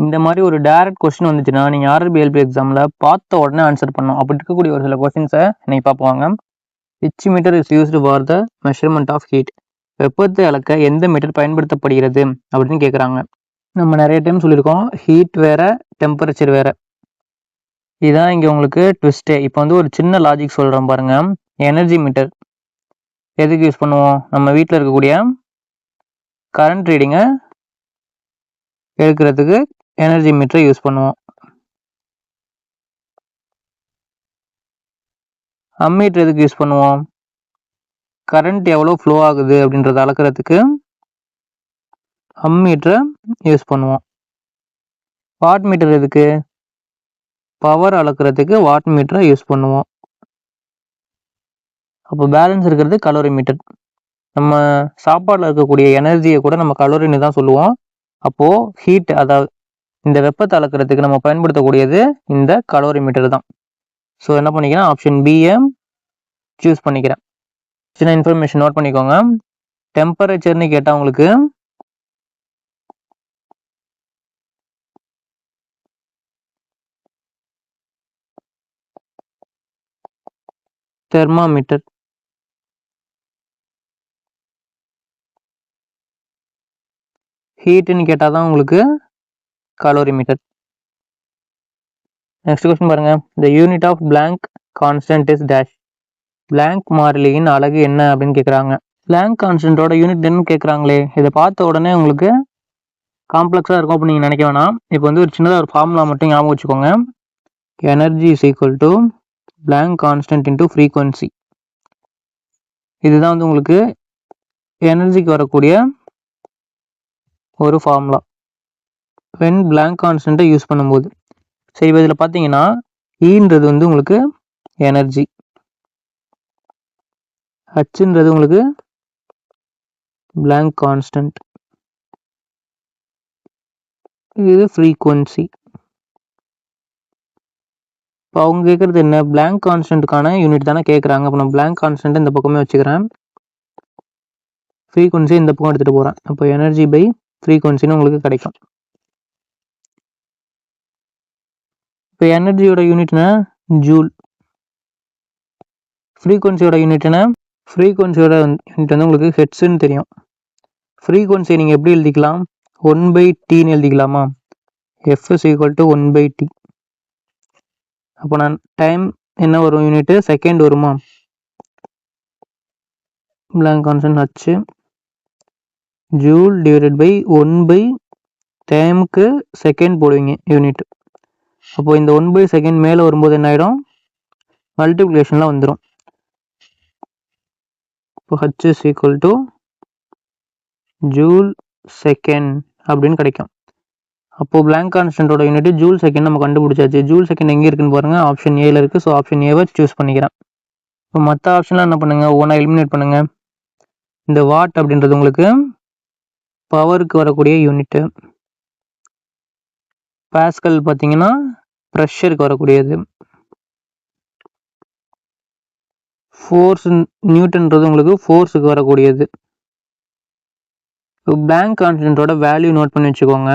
இந்த மாதிரி ஒரு டைரக்ட் கொஸ்டின் வந்துச்சுன்னா நீங்கள் ஆர்ஆர்பிஎல்பி எக்ஸாமில் பார்த்த உடனே ஆன்சர் பண்ணணும். அப்படி இருக்கக்கூடிய ஒரு சில கொஸ்டின்ஸை நீங்கள் பார்ப்பாங்க. Which meter is used for the measurement of heat? வெப்பத்தை அளக்க எந்த மீட்டர் பயன்படுத்தப்படுகிறது அப்படின்னு கேட்குறாங்க. நம்ம நிறைய டைம் சொல்லியிருக்கோம், ஹீட் வேற டெம்பரேச்சர் வேற. இதுதான் இங்கே உங்களுக்கு ட்விஸ்டே. இப்போ வந்து ஒரு சின்ன லாஜிக் சொல்கிறோம் பாருங்க. எனர்ஜி மீட்டர் எதுக்கு யூஸ் பண்ணுவோம்? நம்ம வீட்டில் இருக்கக்கூடிய கரண்ட் ரீடிங்கை எடுக்கிறதுக்கு எனர்ஜி மீட்டரை யூஸ் பண்ணுவோம். அம்மீட்டர் எதுக்கு யூஸ் பண்ணுவோம்? கரண்ட் எவ்வளோ ஃப்ளோ ஆகுது அப்படின்றத அளக்கிறதுக்கு அம்மீட்டரை யூஸ் பண்ணுவோம். வாட் மீட்டர் எதுக்கு? பவர் அளக்கிறதுக்கு வாட் மீட்டரை யூஸ் பண்ணுவோம். அப்போ பேலன்ஸ் இருக்கிறது கலோரி மீட்டர். நம்ம சாப்பாடில் இருக்கக்கூடிய எனர்ஜியை கூட நம்ம கலோரின்னு தான் சொல்லுவோம். அப்போது ஹீட், அதாவது இந்த வெப்பத்தை அளக்கிறதுக்கு நம்ம பயன்படுத்தக்கூடியது இந்த கலோரி மீட்டர் தான். ஸோ என்ன பண்ணிக்கிறேன், ஆப்ஷன் பியை சூஸ் பண்ணிக்கிறேன். சின்ன இன்ஃபர்மேஷன் நோட் பண்ணிக்கோங்க. டெம்பரேச்சர்னு கேட்டால் உங்களுக்கு தெர்மாமீட்டர், ஹீட்டுன்னு கேட்டால் தான் உங்களுக்கு கலோரி மீட்டர். நெக்ஸ்ட் கொஸ்டின் பாருங்க. The unit of Planck constant is dash. Planck மாறிலியின் அலகு என்ன அப்படின்னு கேட்குறாங்க. பிளாங்க் கான்ஸ்டன்ட்டோட யூனிட் என்னன்னு கேட்குறாங்களே, இதை பார்த்த உடனே உங்களுக்கு காம்ப்ளெக்ஸாக இருக்கும் அப்படின்னு நீங்கள் நினைக்க வேணாம். இப்போ வந்து ஒரு சின்னதாக ஒரு ஃபார்முலா மட்டும் ஞாபகம் வச்சுக்கோங்க. Energy is equal to blank constant into frequency. இதுதான் வந்து உங்களுக்கு எனர்ஜிக்கு வரக்கூடிய ஒரு ஃபார்முலா வென் பிளாங்க் கான்ஸ்டன்ட்டை யூஸ் பண்ணும்போது. சரி, இப்போ இதில் பார்த்தீங்கன்னா ஈன்றது வந்து உங்களுக்கு எனர்ஜி, ஹச்ன்றது உங்களுக்கு பிளாங்க் கான்ஸ்டன்ட், இது ஃப்ரீக்வன்சி. இப்போ அவங்க கேட்குறது என்ன, பிளாங்க் கான்ஸ்டன்ட்டுக்கான யூனிட் தானே கேட்குறாங்க. அப்போ நான் பிளாங்க் கான்ஸ்டன்ட் இந்த பக்கமே வச்சுக்கிறேன், ஃப்ரீக்வன்சி இந்த பக்கம் எடுத்துகிட்டு போகிறேன். அப்போ எனர்ஜி பை ஃப்ரீக்வன்சின்னு உங்களுக்கு கிடைக்கும். இப்போ எனர்ஜியோட யூனிட்னா ஜூல், ஃப்ரீக்வன்சியோட யூனிட்னா ஃப்ரீக்வன்சியோட யூனிட் வந்து உங்களுக்கு ஹெட்ஸ்ன்னு தெரியும். ஃப்ரீக்வன்சியை நீங்கள் எப்படி எழுதிக்கலாம், 1/Tன்னு எழுதிக்கலாமா? F is equal to 1/T. அப்போ நான் டைம் என்ன வரும், யூனிட்டு செகண்ட் வருமா? Planck constant H joule divided by 1/, டைமுக்கு செகண்ட் போடுவீங்க யூனிட். அப்போ இந்த 1/s மேலே வரும்போது என்ன ஆகிடும், மல்டிப்ளிகேஷனில் வந்துடும். இப்போ H is equal to joule second அப்படின்னு கிடைக்கும். அப்போது பிளாங்க் கான்ஸ்டன்ட்டோட யூனிட் ஜூல் செகண்ட் நம்ம கண்டுபிடிச்சாச்சு. ஜூல் செகண்ட் எங்கே இருக்குன்னு பாருங்கள், ஆப்ஷன் ஏல இருக்குது. ஸோ ஆப்ஷன் ஏவை சூஸ் பண்ணிக்கிறேன். இப்போ மற்ற ஆப்ஷன்லாம் என்ன பண்ணுங்கள், ஒவ்வொன்றா எலிமினேட் பண்ணுங்கள். இந்த வாட் அப்படின்றது உங்களுக்கு பவருக்கு வரக்கூடிய யூனிட்டு. பாஸ்கல் பார்த்தீங்கன்னா ப்ரெஷருக்கு வரக்கூடியது. ஃபோர்ஸ் நியூட்டன்றது உங்களுக்கு ஃபோர்ஸுக்கு வரக்கூடியது. இப்போ பிளாங்க் கான்ஸ்டன்ட்டோட வேல்யூ நோட் பண்ணி வச்சுக்கோங்க,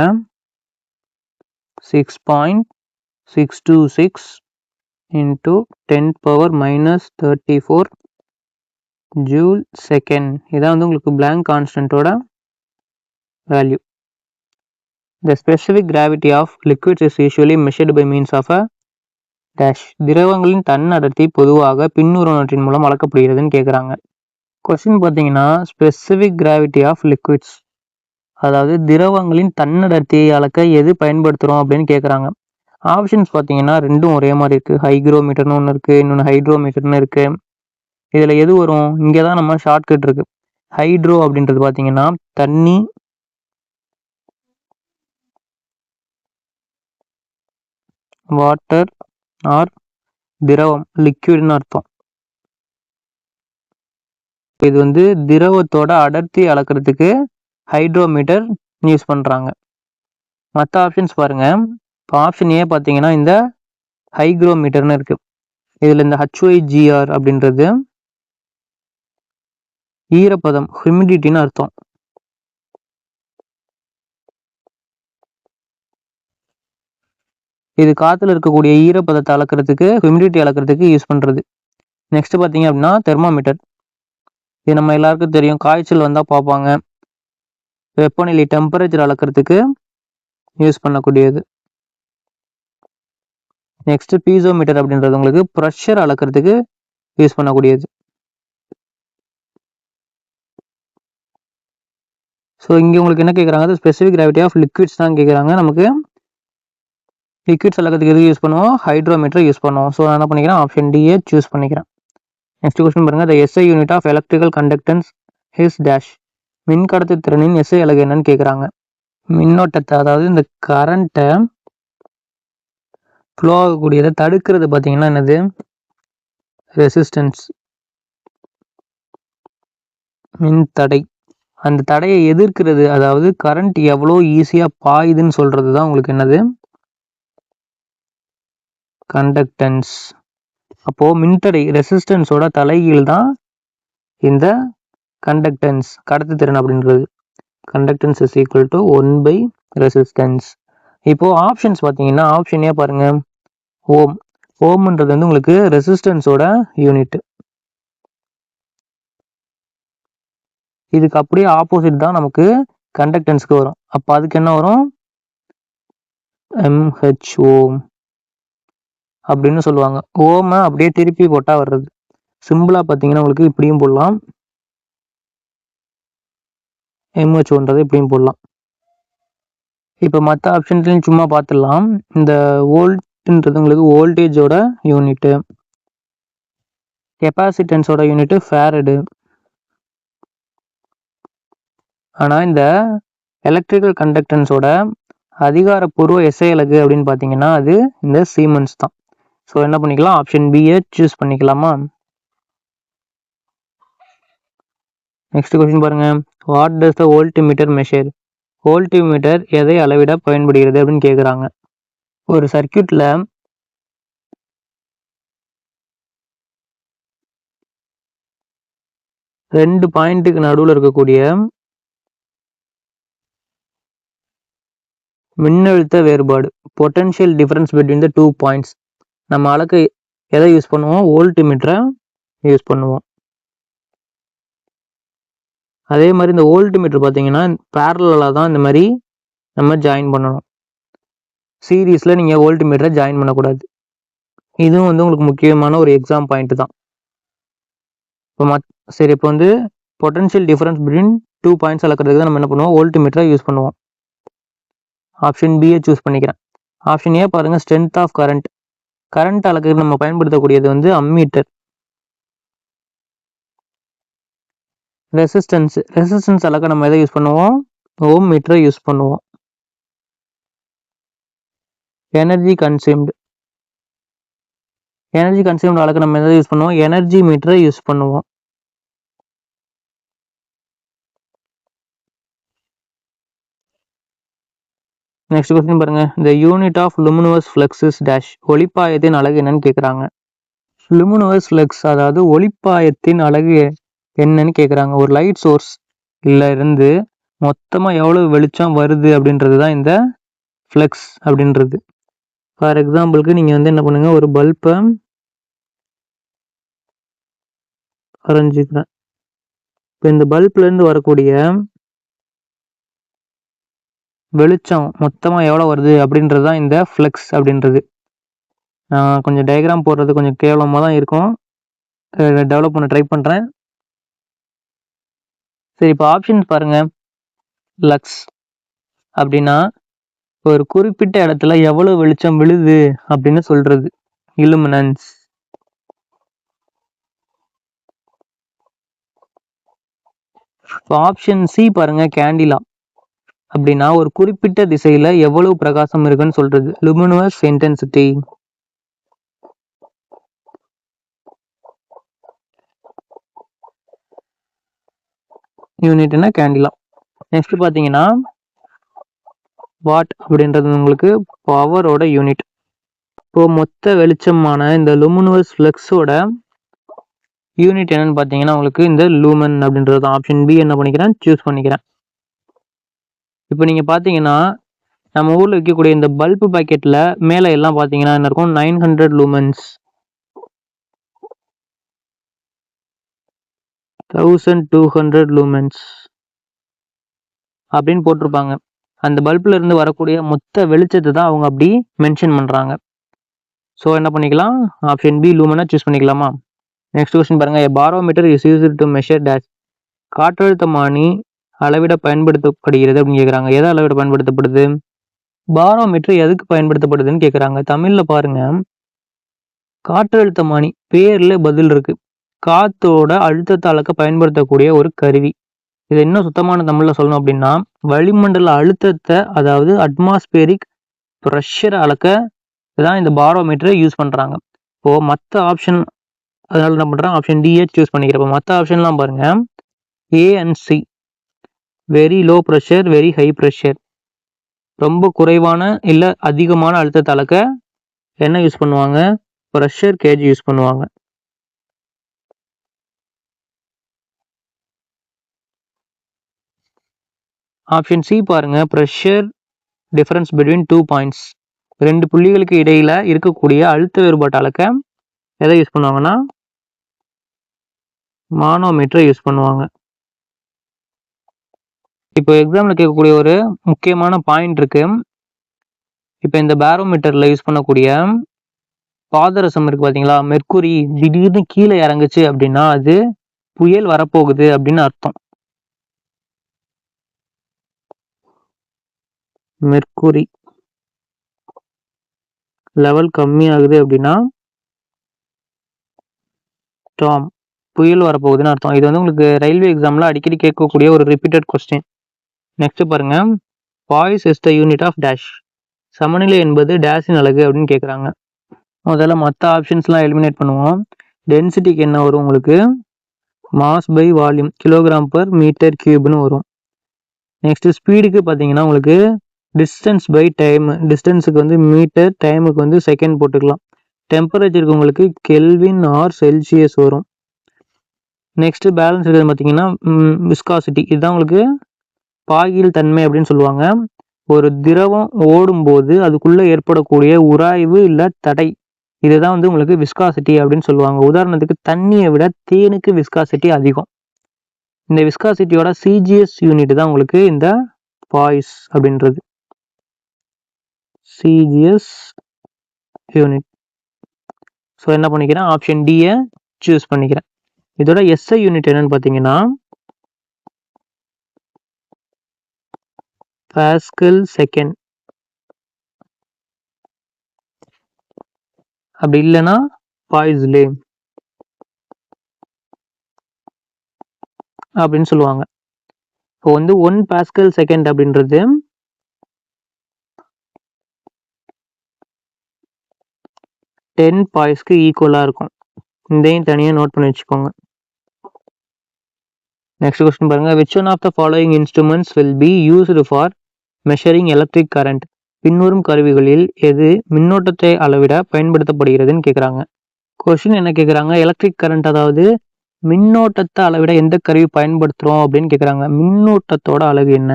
6.626 into 10⁻⁻34 ஜூல் செகண்ட். இதான் வந்து உங்களுக்கு பிளாங்க் கான்ஸ்டன்ட்டோட value. The specific gravity of liquids is usually measured by means of a dash. திரவங்களின் தன் அடர்த்தி பொதுவாக பின்னுருவனவற்றின் மூலம் அளக்கப்படுகிறதுன்னு கேட்குறாங்க. கொஸ்டின் பார்த்தீங்கன்னா ஸ்பெசிஃபிக் கிராவிட்டி ஆஃப் லிக்விட்ஸ், அதாவது திரவங்களின் தன்னடர்த்தியை அளக்க எது பயன்படுத்துகிறோம் அப்படின்னு கேட்குறாங்க. ஆப்ஷன்ஸ் பார்த்தீங்கன்னா ரெண்டும் ஒரே மாதிரி இருக்குது. ஹைக்ரோமீட்டர்னு ஒன்று இருக்குது, இன்னொன்று ஹைட்ரோமீட்டர்னு இருக்குது. இதில் எது வரும், இங்கே தான் நம்ம ஷார்ட்கட் இருக்குது. ஹைட்ரோ அப்படின்றது பார்த்தீங்கன்னா தண்ணி, வாட்டர் ஆர் திரவம், லிக்விட்னு அர்த்தம். இது வந்து திரவத்தோட அடர்த்தி அளக்கிறதுக்கு ஹைட்ரோமீட்டர் யூஸ் பண்ணுறாங்க. மற்ற ஆப்ஷன்ஸ் பாருங்கள். இப்போ ஆப்ஷன் ஏ பார்த்தீங்கன்னா இந்த ஹைக்ரோமீட்டர்னு இருக்குது. இதில் இந்த HYGR அப்படின்றது ஈரப்பதம், ஹியூமிடிட்டின்னு அர்த்தம். இது காற்றுல இருக்கக்கூடிய ஈரப்பதத்தை அளக்கிறதுக்கு, ஹியூமிடிட்டி அளக்கிறதுக்கு யூஸ் பண்ணுறது. நெக்ஸ்ட் பார்த்தீங்க அப்படின்னா தெர்மாமீட்டர். இது நம்ம எல்லாருக்கும் தெரியும், காய்ச்சல் வந்தால் பார்ப்பாங்க. வெப்பநிலை டெம்பரேச்சர் அளக்கிறதுக்கு யூஸ் பண்ணக்கூடியது. நெக்ஸ்ட் பீசோமீட்டர் அப்படின்றது உங்களுக்கு ப்ரெஷர் அளக்கிறதுக்கு யூஸ் பண்ணக்கூடியது. ஸோ இங்கே உங்களுக்கு என்ன கேட்குறாங்க, ஸ்பெசிஃபிக் கிராவிட்டி ஆஃப் லிக்விட்ஸ் தான் கேட்குறாங்க. நமக்கு லிக்விட்ஸ் அளக்கிறதுக்கு எது யூஸ் பண்ணுவோம், ஹைட்ரோமீட்டர் யூஸ் பண்ணுவோம். ஸோ நான் என்ன பண்ணிக்கிறேன், ஆப்ஷன் டியை சூஸ் பண்ணிக்கிறேன். நெக்ஸ்ட் கொஸ்டின் பாருங்க, the SI unit of electrical conductance is dash. மின் கடத்து திறனின் எஸ்ஐ அலகு என்னன்னு கேட்குறாங்க. மின்னோட்டத்தை, அதாவது இந்த கரண்ட்டை ஃப்ளோ ஆகக்கூடியதை தடுக்கிறது பார்த்தீங்கன்னா என்னது, ரெசிஸ்டன்ஸ், மின் தடை. அந்த தடையை எதிர்க்கிறது, அதாவது கரண்ட் எவ்வளோ ஈஸியாக பாயுதுன்னு சொல்கிறது தான் உங்களுக்கு என்னது, கண்டக்டன்ஸ். அப்போது மின்தடை ரெசிஸ்டன்ஸோட தலைகீழ் தான் இந்த கண்டக்டன்ஸ், கடத்துத்திறன் அப்படின்றது. Conductance is equal to 1 resistance. இப்போது ஆப்ஷன்ஸ் பார்த்தீங்கன்னா, ஆப்ஷனே பாருங்கள், ஓம். ஓம்ன்றது வந்து உங்களுக்கு ரெசிஸ்டன்ஸோட யூனிட். இதுக்கு அப்படியே ஆப்போசிட் தான் நமக்கு கண்டக்டன்ஸ்க்கு வரும். அப்போ அதுக்கு என்ன வரும், MHO அப்படின்னு சொல்லுவாங்க. ஓமை அப்படியே திருப்பி போட்டால் வர்றது. சிம்பிளாக பார்த்தீங்கன்னா உங்களுக்கு இப்படியும் போடலாம், MHOன்றதை இப்படியும் போடலாம். இப்போ மற்ற ஆப்ஷன்ஸ்லையும் சும்மா பார்த்துடலாம். இந்த வோல்ட்ன்றது உங்களுக்கு வோல்டேஜோட யூனிட்டு, கெப்பாசிட்டன்ஸோட யூனிட்டு ஃபேரடு. ஆனால் இந்த எலக்ட்ரிக்கல் கண்டக்டன்ஸோட அதிகாரப்பூர்வ எஸ்ஐ அலகு அப்படின்னு பார்த்தீங்கன்னா அது இந்த சீமன்ஸ் தான். ஸோ என்ன பண்ணிக்கலாம், ஆப்ஷன் பியை சூஸ் பண்ணிக்கலாமா. நெக்ஸ்ட் கொஸ்டின் பாருங்க, what does the voltmeter measure. Voltmeter எதை அளவிட பயன்படுகிறது அப்படின்னு கேட்குறாங்க. ஒரு சர்க்கியூட்டில் ரெண்டு பாயிண்ட்டுக்கு நடுவில் இருக்கக்கூடிய மின்னழுத்த வேறுபாடு, potential difference between the 2 points, நம்ம அளக்க எதை யூஸ் பண்ணுவோம், வோல்ட்மீட்டரை யூஸ் பண்ணுவோம். அதே மாதிரி இந்த வோல்ட்மீட்டர் பார்த்தீங்கன்னா பேரலாக தான் இந்த மாதிரி நம்ம ஜாயின் பண்ணணும். சீரீஸில் நீங்கள் வோல்ட்மீட்டரை ஜாயின் பண்ணக்கூடாது. இதுவும் வந்து உங்களுக்கு முக்கியமான ஒரு எக்ஸாம் பாயிண்ட் தான். இப்போ சரி, இப்போ வந்து பொட்டன்ஷியல் டிஃபரன்ஸ் பிட்வீன் 2 பாயிண்ட்ஸ் அளக்கிறதுக்கு தான் நம்ம என்ன பண்ணுவோம், வோல்ட்மீட்டரை யூஸ் பண்ணுவோம். ஆப்ஷன் பியை சூஸ் பண்ணிக்கிறேன். ஆப்ஷன் ஏ பாருங்கள், ஸ்ட்ரென்த் ஆஃப் கரண்ட். கரண்ட் அளக்க நம்ம பயன்படுத்தக்கூடியது வந்து அம்மீட்டர். ரெசிஸ்டன்ஸ் அளக்க நம்ம எதை யூஸ் பண்ணுவோம், ஓம் மீட்டரை யூஸ் பண்ணுவோம். எனர்ஜி கன்சியூம்டு அளக்க நம்ம எதை யூஸ் பண்ணுவோம், எனர்ஜி மீட்டரை யூஸ் பண்ணுவோம். நெக்ஸ்ட் கொஸ்டின் பாருங்க, இந்த unit of luminous flux is dash. ஒளிப்பாயத்தின் அலகு என்னன்னு கேட்குறாங்க. லுமினோஸ் ஃப்ளக்ஸ், அதாவது ஒளிப்பாயத்தின் அலகு என்னன்னு கேட்குறாங்க. ஒரு லைட் சோர்ஸ் இருந்து மொத்தமாக எவ்வளோ வெளிச்சம் வருது அப்படின்றது தான் இந்த ஃப்ளக்ஸ் அப்படின்றது. ஃபார் எக்ஸாம்பிளுக்கு நீங்கள் வந்து என்ன பண்ணுங்க, ஒரு பல்பை வரைஞ்சிக்கிறேன். இப்போ இந்த பல்ப்லேருந்து வரக்கூடிய வெளிச்சம் மொத்தமாக எவ்வளோ வருது அப்படின்றது தான் இந்த ஃப்ளக்ஸ் அப்படின்றது. கொஞ்சம் டயக்ராம் போடுறது கொஞ்சம் கேவலமாக தான் இருக்கும், டெவலப் பண்ண ட்ரை பண்ணுறேன். சரி, இப்போ ஆப்ஷன்ஸ் பாருங்க. லக்ஸ் அப்படின்னா ஒரு குறிப்பிட்ட இடத்துல எவ்வளோ வெளிச்சம் விழுது அப்படின்னு சொல்றது, இலுமினன்ஸ். ஆப்ஷன் சி பாருங்க, கேண்டிலா அப்படின்னா ஒரு குறிப்பிட்ட திசையில எவ்வளவு பிரகாசம் இருக்குன்னு சொல்றது, லுமினஸ் இன்டென்சிட்டி. யூனிட்னா கேண்டிலா. நெக்ஸ்ட் பார்த்தீங்கன்னா வாட் அப்படின்றது உங்களுக்கு பவரோட யூனிட். இப்போ மொத்த வெளிச்சமான இந்த லுமினஸ் ஃப்ளக்ஸோட யூனிட் என்னன்னு பார்த்தீங்கன்னா உங்களுக்கு இந்த லூமன் அப்படின்றது. ஆப்ஷன் பி என்ன பண்ணிக்கிறேன், சூஸ் பண்ணிக்கிறேன். இப்போ நீங்கள் பார்த்தீங்கன்னா நம்ம ஊரில் விற்கக்கூடிய இந்த பல்பு பாக்கெட்டில் மேலே எல்லாம் பார்த்தீங்கன்னா என்ன இருக்கும், 900 லூமன்ஸ், 1200 லூமன்ஸ் அப்படின்னு போட்டிருப்பாங்க. அந்த பல்பில் இருந்து வரக்கூடிய மொத்த வெளிச்சத்தை தான் அவங்க அப்படி மென்ஷன் பண்ணுறாங்க. ஸோ என்ன பண்ணிக்கலாம், ஆப்ஷன் பி லூமனை சூஸ் பண்ணிக்கலாமா? நெக்ஸ்ட் கொஸ்டின் பாருங்கள். Barometer is used to measure dash. காற்றழுத்தமானி அளவிட பயன்படுத்தப்படுகிறது அப்படின்னு கேட்குறாங்க. எதை அளவிட பயன்படுத்தப்படுது? பாரோமீட்டர் எதுக்கு பயன்படுத்தப்படுதுன்னு கேட்குறாங்க. தமிழில் பாருங்க, காற்றழுத்தமானி பேரில் பதில் இருக்கு. காத்தோட அழுத்தத்தை அளக்க பயன்படுத்தக்கூடிய ஒரு கருவி. இது இன்னும் சுத்தமான தமிழில் சொல்லணும் அப்படின்னா, வளிமண்டல அழுத்தத்தை, அதாவது அட்மாஸ்பியரிக் ப்ரெஷரை அளக்க தான் இந்த பாரோமீட்டரை யூஸ் பண்ணுறாங்க. இப்போது மற்ற ஆப்ஷன், அதனால என்ன பண்ணுறேன், ஆப்ஷன் டிஏ சூஸ் பண்ணிக்கிறப்போ மற்ற ஆப்ஷன்லாம் பாருங்க, A and C, very low pressure, very high pressure, ரொம்ப குறைவான இல்லை அதிகமான அழுத்தத்தை அளக்க என்ன யூஸ் பண்ணுவாங்க, ப்ரெஷர் கேஜ் யூஸ் பண்ணுவாங்க. ஆப்ஷன் சி பாருங்க, ப்ரெஷர் டிஃபரன்ஸ் பிட்வீன் 2 பாயிண்ட்ஸ், 2 புள்ளிகளுக்கு இடையில இருக்கக்கூடிய அழுத்த வேறுபாட்டை அளக்க எதை யூஸ் பண்ணுவாங்கன்னா மானோமீட்டரை யூஸ் பண்ணுவாங்க. இப்போ எக்ஸாமில் கேட்கக்கூடிய ஒரு முக்கியமான பாயிண்ட் இருக்கு. இப்போ இந்த பாரோமீட்டரில் யூஸ் பண்ணக்கூடிய பாதரசம் இருக்கு பார்த்தீங்களா, மெர்க்குரி திடீர்னு கீழே இறங்குச்சு அப்படின்னா அது புயல் வரப்போகுது அப்படின்னு அர்த்தம். மெர்க்குரி லெவல் கம்மியாகுது அப்படின்னா ஸ்டார்ம், புயல் வரப்போகுதுன்னு அர்த்தம். இது வந்து உங்களுக்கு ரயில்வே எக்ஸாமில் அடிக்கடி கேட்கக்கூடிய ஒரு ரிப்பீட்டட் கொஸ்டின். நெக்ஸ்ட் பாருங்க, poise is the unit of dash. சமநிலை என்பது டேஷின் அலகு அப்படின்னு கேட்குறாங்க. முதல்ல மற்ற ஆப்ஷன்ஸ்லாம் எலிமினேட் பண்ணுவோம். டென்சிட்டிக்கு என்ன வரும் உங்களுக்கு, mass by volume, kilogram per metre கியூப்னு வரும். நெக்ஸ்ட் ஸ்பீடுக்கு பார்த்தீங்கன்னா உங்களுக்கு டிஸ்டன்ஸ் பை டைம், டிஸ்டன்ஸுக்கு வந்து மீட்டர், டைமுக்கு வந்து செகண்ட் போட்டுக்கலாம். டெம்பரேச்சருக்கு உங்களுக்கு கெல்வின் ஆர் செல்சியஸ் வரும். நெக்ஸ்ட் பேலன்ஸ் இருக்கிறது பார்த்தீங்கன்னா விஸ்காசிட்டி, இதுதான் உங்களுக்கு பாகியல் தன்மை அப்படின்னு சொல்லுவாங்க. ஒரு திரவம் ஓடும்போது அதுக்குள்ளே ஏற்படக்கூடிய உராய்வு இல்லை தடை, இதுதான் வந்து உங்களுக்கு விஸ்காசிட்டி அப்படின்னு சொல்லுவாங்க. உதாரணத்துக்கு தண்ணியை விட தேனுக்கு விஸ்காசிட்டி அதிகம். இந்த விஸ்காசிட்டியோட சிஜிஎஸ் யூனிட் தான் உங்களுக்கு இந்த பாய்ஸ் அப்படின்றது, சிஜிஎஸ் யூனிட். ஸோ என்ன பண்ணிக்கிறேன், ஆப்ஷன் டியை சூஸ் பண்ணிக்கிறேன். இதோட எஸ்ஐ யூனிட் என்னன்னு பார்த்தீங்கன்னா பாஸ்கல் செகண்ட், அப்படி இல்லைன்னா பாய்ஸ்லே அப்படின்னு சொல்லுவாங்க. இப்போ வந்து 1 பாஸ்கல் செகண்ட் அப்படின்றது 10 பாய்ஸ்க்கு ஈக்குவலாக இருக்கும். இதையும் தனியாக நோட் பண்ணி வச்சுக்கோங்க. நெக்ஸ்ட் கொஸ்டின் பாருங்க, which one of the following instruments will be used for measuring electric current? பின்வரும் கருவிகளில் எது மின்னோட்டத்தை அளவிட பயன்படுத்தப்படுகிறதுன்னு கேட்குறாங்க. கொஸ்டின் என்ன கேட்குறாங்க, எலக்ட்ரிக் கரண்ட், அதாவது மின்னோட்டத்தை அளவிட எந்த கருவி பயன்படுத்துகிறோம் அப்படின்னு கேட்குறாங்க. மின்னோட்டத்தோட அளவு என்ன?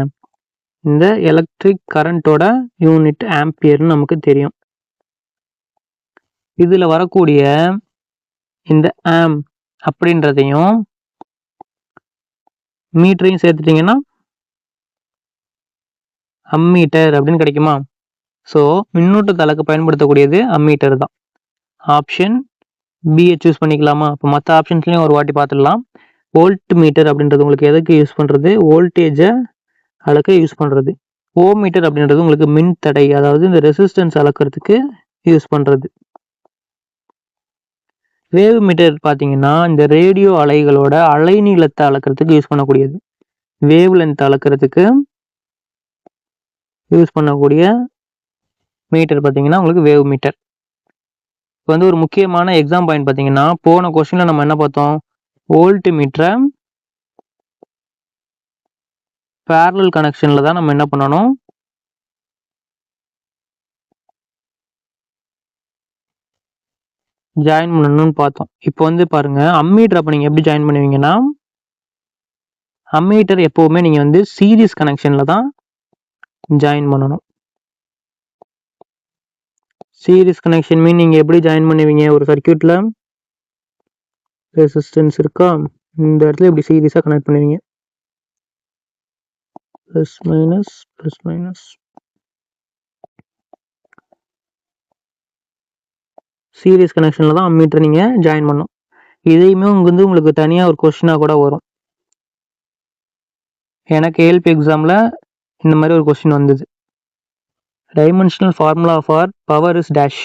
இந்த எலக்ட்ரிக் கரண்டோட யூனிட் ஆம்பியர்னு நமக்கு தெரியும். இதில் வரக்கூடிய இந்த ஆம் அப்படின்றதையும் மீட்டரையும் சேர்த்துட்டிங்கன்னா அம்மீட்டர் அப்படின்னு கிடைக்குமா? ஸோ மின்னோட்டத்தை அளக்க பயன்படுத்தக்கூடியது அம்மீட்டர் தான். ஆப்ஷன் பியை சூஸ் பண்ணிக்கலாமா? இப்போ மற்ற ஆப்ஷன்ஸ்லையும் ஒரு வாட்டி பார்த்துடலாம். வோல்ட் மீட்டர் அப்படின்றது உங்களுக்கு எதுக்கு யூஸ் பண்ணுறது, வோல்டேஜை அளக்க யூஸ் பண்ணுறது. ஓ மீட்டர் அப்படின்றது உங்களுக்கு மின் தடை, அதாவது இந்த ரெசிஸ்டன்ஸ் அளக்கிறதுக்கு யூஸ் பண்ணுறது. வேவ் மீட்டர் பார்த்தீங்கன்னா இந்த ரேடியோ அலைகளோட அலைநீளத்தை அளக்கிறதுக்கு யூஸ் பண்ணக்கூடியது. வேவ் லென்த் அளக்கிறதுக்கு யூஸ் பண்ணக்கூடிய மீட்டர் பார்த்தீங்கன்னா உங்களுக்கு வேவ் மீட்டர். இப்போ வந்து ஒரு முக்கியமான எக்ஸாம் பாயிண்ட் பார்த்தீங்கன்னா, போன கொஸ்டினில் நம்ம என்ன பார்த்தோம், வோல்ட் மீட்டரை பேரலல் கனெக்ஷனில் தான் நம்ம என்ன பண்ணணும், ஜாயின் பண்ணணும்னு பார்த்தோம். இப்போ வந்து பாருங்க, அம்மீட்டர் அப்போ நீங்கள் எப்படி ஜாயின் பண்ணுவீங்கன்னா, அம்மீட்டர் எப்போவுமே நீங்கள் வந்து சீரிஸ் கனெக்ஷனில் தான் ஜாயின் பண்ணணும். சீரிஸ் கனெக்ஷன் மீன் நீங்கள் எப்படி ஜாயின் பண்ணுவீங்க? ஒரு சர்க்யூட்டில் ரெசிஸ்டன்ஸ் இருக்கா, இந்த இடத்துல இப்படி சீரிஸாக கனெக்ட் பண்ணுவீங்க. Plus minus plus minus. Series கனெக்ஷனில் தான் அம்மீட்டர் நீங்கள் ஜாயின் பண்ணணும். இதையுமே உங்களுக்கு தனியாக ஒரு கொஸ்டினாக கூட வரும். எனக்கு ஏஎல்பி எக்ஸாமில் இந்த மாதிரி ஒரு கொஸ்டின் வந்தது. Dimensional formula for power is dash.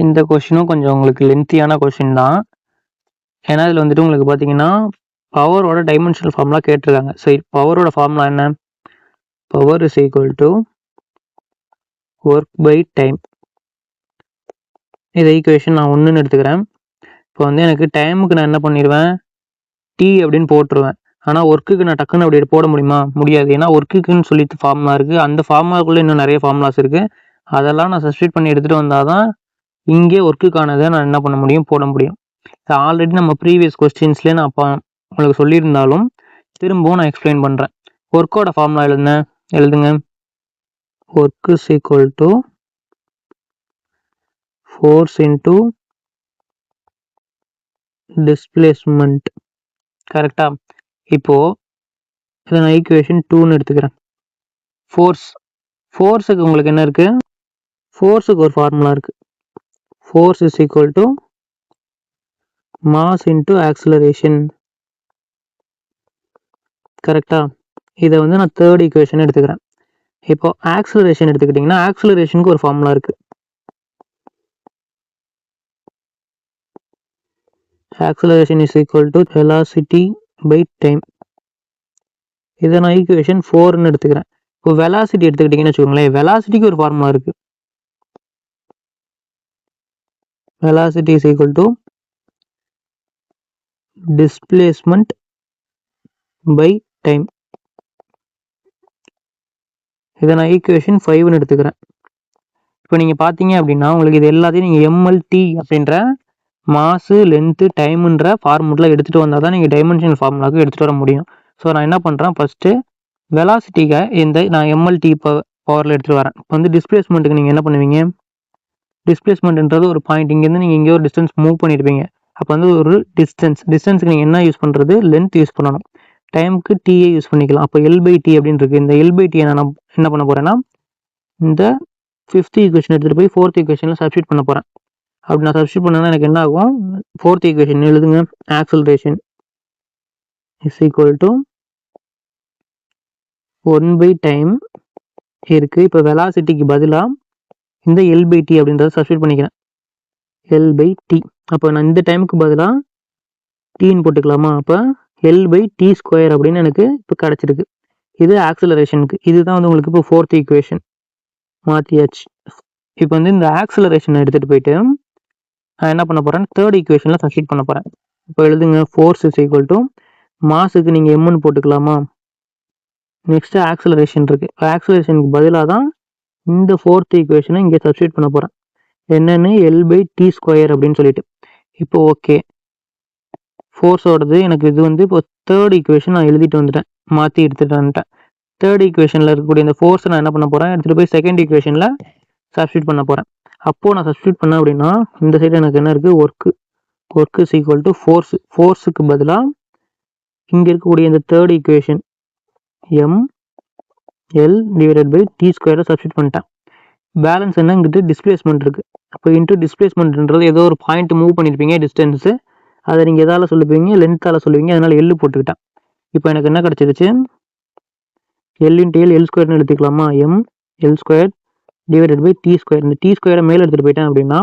இந்த கொஸ்டினும் கொஞ்சம் உங்களுக்கு லென்த்தியான கொஸ்டின் தான். ஏன்னா இதில் வந்துட்டு உங்களுக்கு பார்த்தீங்கன்னா பவரோட டைமென்ஷனல் ஃபார்முலா கேட்டிருக்காங்க. சரி, பவரோட ஃபார்முலா என்ன? Power is equal to work by time. இதை ஈக்குவேஷன் நான் 1ன்னு எடுத்துக்கிறேன். இப்போ வந்து எனக்கு டைமுக்கு நான் என்ன பண்ணிடுவேன், டி அப்படின்னு போட்டுருவேன். ஆனால் ஒர்க்குக்கு நான் டக்குன்னு அப்படி போட முடியுமா? முடியாது. ஏன்னா ஒர்க்குக்குன்னு சொல்லிட்டு ஃபார்முலா இருக்குது. அந்த ஃபார்முலாக்குள்ளே இன்னும் நிறைய ஃபார்முலாஸ் இருக்குது. அதெல்லாம் நான் சப்ஸ்டிட் பண்ணி எடுத்துகிட்டு வந்தால் தான் இங்கே ஒர்க்குக்கானதை நான் என்ன பண்ண முடியும், போட முடியும். ஆல்ரெடி நம்ம ப்ரீவியஸ் கொஸ்டின்ஸ்லேயே நான் அப்போ உங்களுக்கு சொல்லியிருந்தாலும் திரும்பவும் நான் எக்ஸ்பிளைன் பண்ணுறேன். ஒர்க்கோட ஃபார்முலா எழுதுங்க. Work is equal to force into displacement. கரெக்டாக? இப்போது இதை நான் ஈக்குவேஷன் 2ன்னு எடுத்துக்கிறேன். ஃபோர்ஸுக்கு உங்களுக்கு என்ன இருக்குது? ஃபோர்ஸுக்கு ஒரு ஃபார்முலா இருக்குது. Force is equal to mass into acceleration. கரெக்டா? இதை வந்து நான் தேர்ட் ஈக்குவேஷன் எடுத்துக்கிறேன். இப்போ ஆக்சிலரேஷன் எடுத்துக்கிட்டிங்கன்னா ஆக்சிலரேஷனுக்கு ஒரு ஃபார்முலா இருக்குது. Acceleration is equal to velocity by time. இதை நான் ஈக்குவேஷன் 4ன்னு எடுத்துக்கிறேன். இப்போ வெலாசிட்டி எடுத்துக்கிட்டிங்கன்னு வச்சுக்கோங்களேன், வெலாசிட்டிக்கு ஒரு ஃபார்முலா இருக்குது. Velocity is equal to displacement by time. இதை நான் ஈக்குவேஷன் 5ன்னு எடுத்துக்கிறேன். இப்போ நீங்கள் பார்த்தீங்க அப்படின்னா உங்களுக்கு இது எல்லாத்தையும் நீங்கள் எம்எல்டி அப்படின்ற மாசு, லென்த்து, டைமுன்ற ஃபார்முலா எடுத்துகிட்டு வந்தால் தான் நீங்கள் டைமென்ஷனல் ஃபார்முலாவுக்கு எடுத்துகிட்டு வர முடியும். ஸோ நான் என்ன பண்ணுறேன், ஃபஸ்ட்டு வெலாசிட்டிக்கு நான் எம்எல்டி பவரில் எடுத்துகிட்டு வரேன். இப்போ வந்து டிஸ்பிளேஸ்மெண்ட்டுக்கு நீங்கள் என்ன பண்ணுவீங்க, டிஸ்பிளேஸ்மெண்ட்ன்றது ஒரு பாயிண்ட், இங்கேருந்து நீங்கள் எங்கேயோ ஒரு டிஸ்டன்ஸ் மூவ் பண்ணியிருப்பீங்க. அப்போ வந்து ஒரு டிஸ்டன்ஸுக்கு நீங்கள் என்ன யூஸ் பண்ணுறது, லென்த் யூஸ் பண்ணணும். டைமுக்கு டிஏ யூஸ் பண்ணிக்கலாம். அப்போ எல்/டி அப்படின்னு இருக்குது. இந்த எல்/டியை நான் என்ன பண்ண போகிறேன்னா இந்த 5th ஈக்குவேஷன் எடுத்துகிட்டு போய் 4th ஈக்குவேஷனில் சப்ஸ்டிட் பண்ண போகிறேன். அப்படி நான் சப்ஸ்டிட் பண்ணேன்னா எனக்கு என்ன ஆகும், 4th ஈக்குவேஷன் எழுதுங்க. ஆக்சலரேஷன் இஸ் ஈக்குவல் டு 1/டைம் இருக்குது. இப்போ வெலாசிட்டிக்கு பதிலாக இந்த எல்/டி அப்படின்றத சப்ஸ்டிட் பண்ணிக்கிறேன். எல்/டி. அப்போ நான் இந்த டைமுக்கு பதிலாக டீன்னு போட்டுக்கலாமா? அப்போ L/T² அப்படின்னு எனக்கு இப்போ கிடச்சிருக்கு. இது ஆக்சலரேஷனுக்கு. இதுதான் வந்து உங்களுக்கு இப்போ 4th ஈக்குவேஷன் மாற்றியாச்சு. இப்போ வந்து இந்த ஆக்சலரேஷனை எடுத்துகிட்டு போயிட்டு நான் என்ன பண்ண போகிறேன், 3rd ஈக்குவேஷனில் சப்ஸ்டிட் பண்ண போகிறேன். இப்போ எழுதுங்க. ஃபோர்ஸ் இஸ் ஈக்குவல் டு மாஸுக்கு நீங்கள் எம்முன்னு போட்டுக்கலாமா? நெக்ஸ்ட்டு ஆக்சலரேஷன் இருக்குது. ஆக்சலரேஷனுக்கு பதிலாக தான் இந்த 4th ஈக்குவேஷனை இங்கே சப்ஸ்டிட் பண்ண போகிறேன். என்னென்னு L/T² அப்படின்னு சொல்லிட்டு. இப்போ ஓகே, ஃபோர்ஸோடது எனக்கு இது வந்து இப்போ 3rd ஈக்குவேஷன் நான் எழுதிட்டு வந்துட்டேன், மாற்றி எடுத்துகிட்டு வந்துட்டேன். 3rd ஈக்குவேஷனில் இருக்கக்கூடிய இந்த ஃபோர்ஸை நான் என்ன பண்ண போகிறேன், எடுத்துகிட்டு போய் 2nd ஈக்குவேஷனில் சப்ஸ்டிட் பண்ண போகிறேன். அப்போது நான் சப்ஸ்டிட் பண்ணேன் அப்படின்னா இந்த சைடு எனக்கு என்ன இருக்குது, ஒர்க்கு இஸ் ஈக்குவல் டு ஃபோர்ஸுக்கு பதிலாக இங்கே இருக்கக்கூடிய இந்த 3rd ஈக்குவேஷன் ML/T² சப்ஸ்டிட் பண்ணிட்டேன். பேலன்ஸ் என்ன, இங்கிட்டு டிஸ்பிளேஸ்மெண்ட் இருக்குது. அப்போ இன்ட்டு டிஸ்பிளேஸ்மெண்ட்ன்றது ஏதோ ஒரு பாயிண்ட் மூவ் பண்ணியிருப்பீங்க, டிஸ்டன்ஸு, அதை நீங்கள் எதால் சொல்லுவீங்க, லென்த்தால் சொல்லுவீங்க. அதனால் எல் போட்டுக்கிட்டேன். இப்போ எனக்கு என்ன கிடச்சிருச்சு, L/L² எடுத்துக்கலாமா? ML² இந்த T² மேலே எடுத்துகிட்டு போயிட்டேன் அப்படின்னா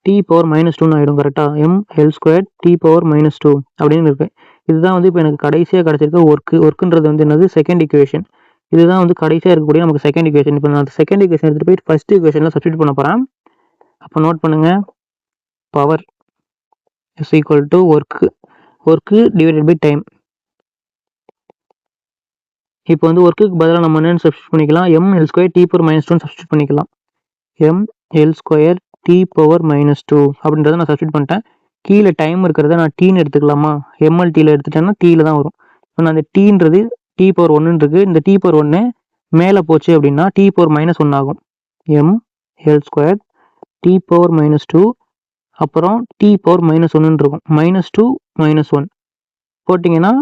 T⁻² ஆகிடும். கரெக்டாக? ML² T⁻² அப்படின்னு இருக்குது. இதுதான் வந்து இப்போ எனக்கு கடைசியாக கிடச்சிருக்க ஒர்க்குன்றது வந்து என்னது, 2nd ஈக்குவேஷன். இதுதான் வந்து கடைசியாக இருக்கக்கூடிய நமக்கு 2nd ஈக்குவேஷன். இப்போ நான் 2nd ஈக்குவேஷன் எடுத்துகிட்டு போய் 1st ஈக்குவேஷனில் சப்ஸ்டிட் பண்ண போகிறேன். அப்போ நோட் பண்ணுங்கள், power is equal to work divided by time. இப்போ வந்து ஒர்க்குக்கு பதிலாக நம்ம என்னென்னு சப்ஸ்டிட் பண்ணிக்கலாம், ML² T⁻² சப்ஸ்டிட் பண்ணிக்கலாம். ML² T⁻² அப்படின்றத நான் சப்ஸ்டிட் பண்ணிட்டேன். கீழே டைம் இருக்கிறத நான் டீன்னு எடுத்துக்கலாமா? MLTயில் எடுத்துட்டேன்னா டீயில் தான் வரும். இப்போ நான் அந்த டீன்றது T⁻1 இருக்குது. இந்த T⁻1 மேலே போச்சு அப்படின்னா T⁻−1 ஆகும். எல் ஸ்கொயர் டி பவர் -2 அப்புறம் டி பவர் -1 இருக்கும். -2 -1 போட்டிங்கன்னா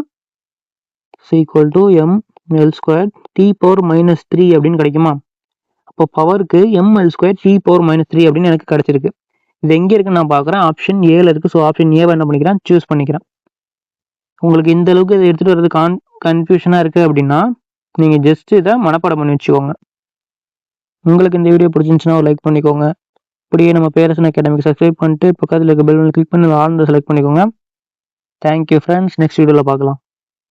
equal to M L square T power -3 அப்படின்னு கிடைக்குமா? அப்போ பவருக்கு M L square T power -3 அப்படின்னு எனக்கு கிடைச்சிருக்கு. இது எங்கே இருக்குன்னு நான் பார்க்குறேன். ஆப்ஷன் ஏல இருக்குது. ஸோ ஆப்ஷன் ஏவை என்ன பண்ணிக்கிறேன், சூஸ் பண்ணிக்கிறேன். உங்களுக்கு இந்த அளவுக்கு இதை எடுத்துகிட்டு வர்றது கன்ஃபியூஷனாக இருக்குது அப்படின்னா நீங்கள் ஜஸ்ட் இதை மனப்பாடம் பண்ணி வச்சுக்கோங்க. உங்களுக்கு இந்த வீடியோ பிடிச்சிருந்துச்சுன்னா ஒரு லைக் பண்ணிக்கோங்க. இப்படியே நம்ம பேரசன் அகாடமிக்கு சப்ஸ்கிரைப் பண்ணிட்டு பக்கத்தில் இருக்க பெல் கிளிக் பண்ணி ஆல் செலக்ட் பண்ணிக்கோங்க. Thank you friends. நெக்ஸ்ட் வீடியோவில் பார்க்கலாம்.